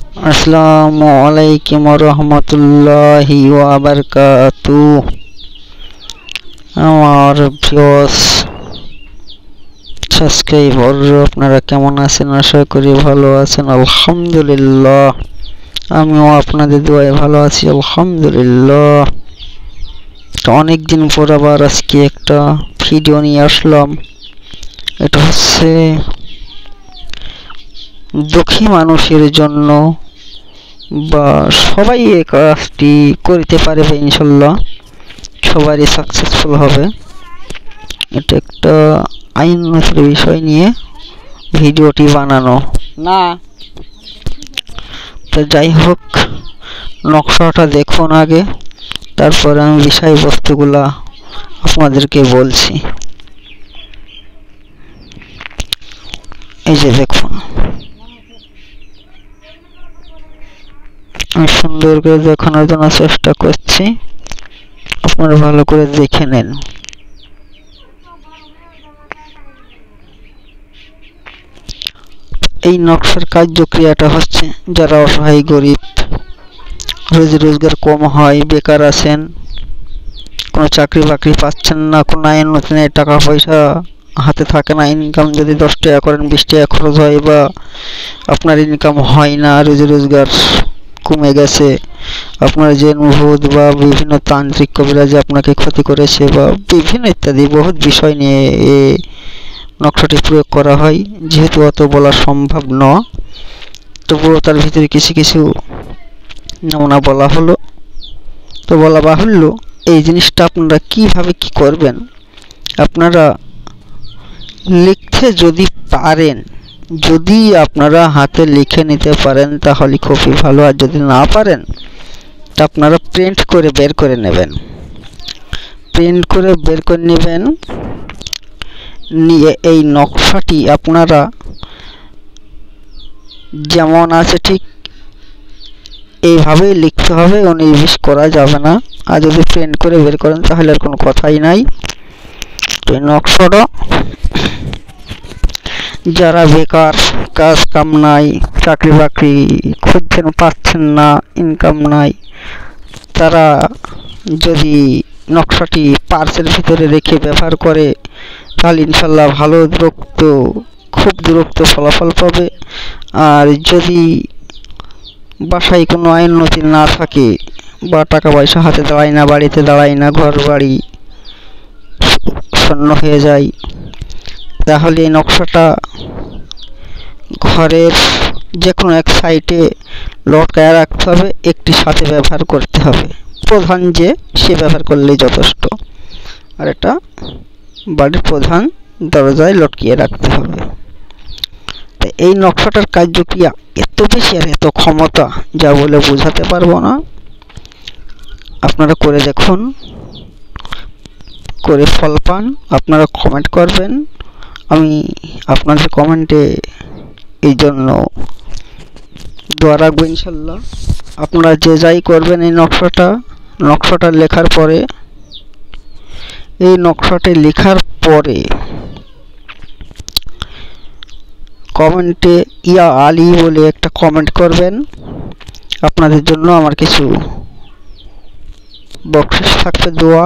আসসালামু আলাইকুম রহমতুল্লাহি ওয়া বারাকাতুহু। আমার ভিউয়ার্স সাবস্ক্রাইবার আপনারা কেমন আছেন? আশা করি ভালো আছেন। আলহামদুলিল্লাহ, আমিও আপনাদের দোয়ায় ভালো আছি, আলহামদুলিল্লাহ। অনেক দিন পর আবার আজকে একটা ভিডিও নিয়ে আসলাম। এটা হচ্ছে দুঃখী মানুষের জন্য, বা সবাই এই কাজটি করতে পারবে ইনশাল্লাহ, সবারই সাকসেসফুল হবে। এটা একটা আইনগত বিষয় নিয়ে ভিডিওটি বানানো না। তো যাই হোক, নকশাটা দেখুন আগে, তারপরে আমি বিষয়বস্তুগুলা আপনাদেরকে বলছি। এই যে দেখুন, আমি সুন্দর করে দেখানোর জন্য চেষ্টা করছি, আপনারা ভালো করে দেখে নেন। এই নকশার কার্যক্রিয়াটা হচ্ছে যারা অসহায়, গরিব, রোজি রোজগার কম হয়, বেকার আছেন, কোনো চাকরি বাকরি পাচ্ছেন না, কোনো আইন নতুন টাকা পয়সা হাতে থাকে না, ইনকাম যদি 10 টাকা করেন 20 টাকা খরচ হয়, বা আপনার ইনকাম হয় না, রোজি রোজগার কমে গেছে, আপনার যে ভূত বা বিভিন্ন তান্ত্রিক কবিরাজ আপনাকে ক্ষতি করেছে, বা বিভিন্ন ইত্যাদি বহুত বিষয় নিয়ে এই নকশাটি প্রয়োগ করা হয়। যেহেতু অত বলা সম্ভব নয়, তবুও তার ভিতরে কিছু কিছু নমুনা বলা হলো। তো বলা বাহুল্য, এই জিনিসটা আপনারা কিভাবে কি করবেন, আপনারা লিখতে যদি পারেন, যদি আপনারা হাতে লিখে নিতে পারেন তাহলে খুবই ভালো, আর যদি না পারেন তা আপনারা প্রিন্ট করে বের করে নেবেন। প্রিন্ট করে বের করে নেবেন, নিয়ে এই নকশাটি আপনারা যেমন আছে ঠিক এইভাবেই লিখতে হবে, 19-20 করা যাবে না। আর যদি প্রিন্ট করে বের করেন তাহলে আর কোনো কথাই নাই। তো এই নকশাটা যারা বেকার, কাজ কাম নাই, চাকরি বাকরি খুঁজছেন পাচ্ছেন না, ইনকাম নাই, তারা যদি নকশাটি পার্সের ভিতরে রেখে ব্যবহার করে তাহলে ইনশাল্লাহ ভালো খুব দূরত্ব ফলাফল পাবে। আর যদি বাসায় কোনো আইন নথি না থাকে, বা টাকা পয়সা হাতে দাঁড়ায় না, বাড়িতে দাঁড়ায় না, ঘর বাড়ি শূন্য হয়ে যায়, তাহলে এই নকশাটা ঘরের যে কোনো এক সাইডে লটকায় রাখতে হবে, একটি সাথে ব্যবহার করতে হবে, প্রধান যে সে ব্যবহার করলেই যথেষ্ট। আর এটা বাড়ির প্রধান দরজায় লটকিয়ে রাখতে হবে। তো এই নকশাটার কার্যক্রিয়া এত বেশি আর এত ক্ষমতা যা বলে বোঝাতে পারবো না। আপনারা করে দেখুন, করে ফল পান, আপনারা কমেন্ট করবেন। আমি আপনাদের কমেন্টে এই জন্য দোয়া রাখবো ইনশাল্লাহ। আপনারা যে যাই করবেন এই নকশাটা লেখার পরে, এই নকশাটি লেখার পরে কমেন্টে ইয়া আলী বলে একটা কমেন্ট করবেন। আপনাদের জন্য আমার কিছু বকশিশ থাকবে, দোয়া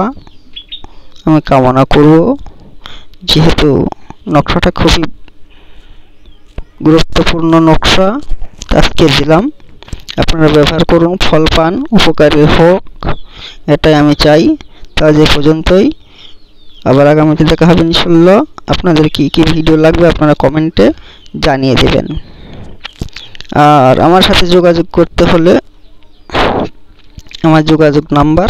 আমি কামনা করব। যেহেতু নকশাটা খুবই গুরুত্বপূর্ণ নকশা, আজকে দিলাম, আপনারা ব্যবহার করুন, ফল পান, উপকারী হোক, এটাই আমি চাই। তাই যে পর্যন্তই, আবার আগামীতে দেখা হবে ইনশাল্লাহ। আপনাদের কি কি ভিডিও লাগবে আপনারা কমেন্টে জানিয়ে দেবেন। আর আমার সাথে যোগাযোগ করতে হলে আমার যোগাযোগ নাম্বার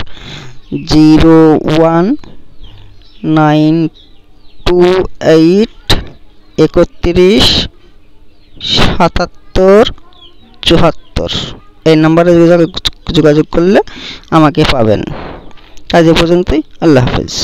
01928317774। এই নাম্বারে যোগাযোগ করলে আমাকে পাবেন। আজ এ পর্যন্তই, আল্লাহ হাফেজ।